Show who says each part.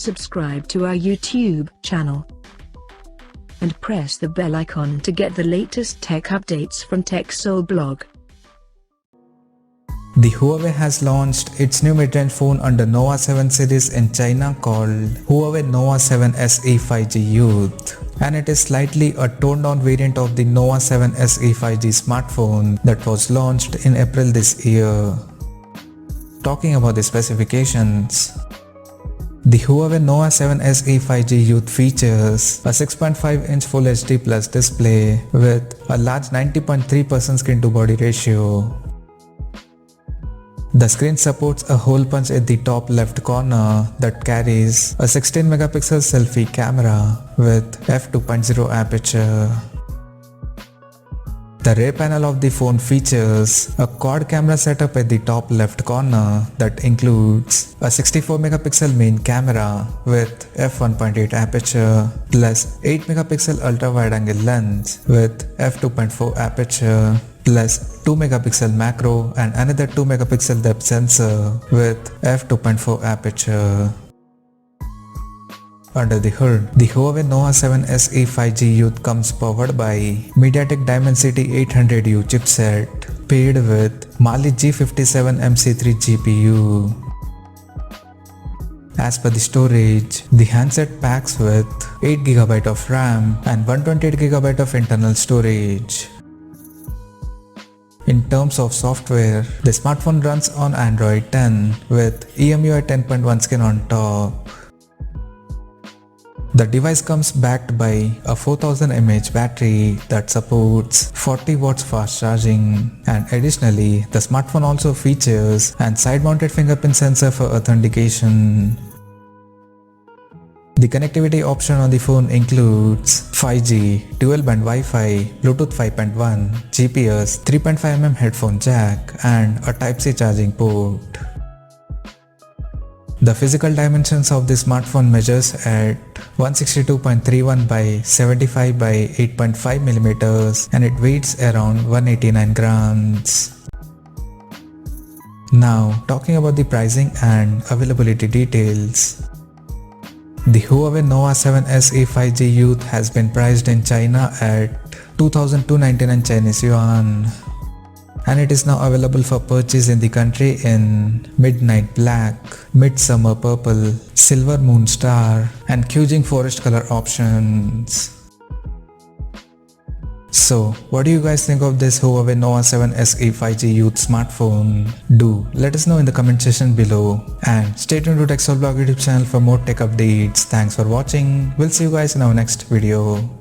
Speaker 1: subscribe to our YouTube channel and press the bell icon to get the latest tech updates from TechSole Blog.
Speaker 2: The Huawei has launched its new mid-range phone under Nova 7 series in China called Huawei Nova 7 SE 5G Youth, and it is slightly a toned-down variant of the Nova 7 SE 5G smartphone that was launched in April this year. Talking about the specifications, the Huawei Nova 7 SE 5G Youth features a 6.5-inch Full HD Plus display with a large 90.3% screen-to-body ratio. The screen supports a hole punch at the top left corner that carries a 16-megapixel selfie camera with f2.0 aperture. The rear panel of the phone features a quad camera setup at the top left corner that includes a 64-megapixel main camera with f1.8 aperture plus 8-megapixel ultra-wide-angle lens with f2.4 aperture plus 2-megapixel macro and another 2-megapixel depth sensor with f2.4 aperture. Under the hood, the Huawei Nova 7 SE 5G Youth comes powered by MediaTek Dimensity 800U chipset paired with Mali G57 MC3 GPU. As per the storage, the handset packs with 8GB of RAM and 128GB of internal storage. In terms of software, the smartphone runs on Android 10 with EMUI 10.1 skin on top. The device comes backed by a 4000 mAh battery that supports 40 watts fast charging, and additionally, the smartphone also features an side-mounted fingerprint sensor for authentication. The connectivity option on the phone includes 5G, dual-band Wi-Fi, Bluetooth 5.1, GPS, 3.5mm headphone jack, and a Type-C charging port. The physical dimensions of the smartphone measures at 162.31 by 75 by 8.5mm and it weighs around 189 grams. Now, talking about the pricing and availability details. The Huawei Nova 7 SE 5G Youth has been priced in China at 2,299 Chinese yuan. And it is now available for purchase in the country in Midnight Black, Midsummer Purple, Silver Moon Star and Kyujing Forest color options. So, what do you guys think of this Huawei Nova 7 SE 5G Youth smartphone? Do let us know in the comment section below, and stay tuned to TechSole Blog YouTube channel for more tech updates. Thanks for watching. We'll see you guys in our next video.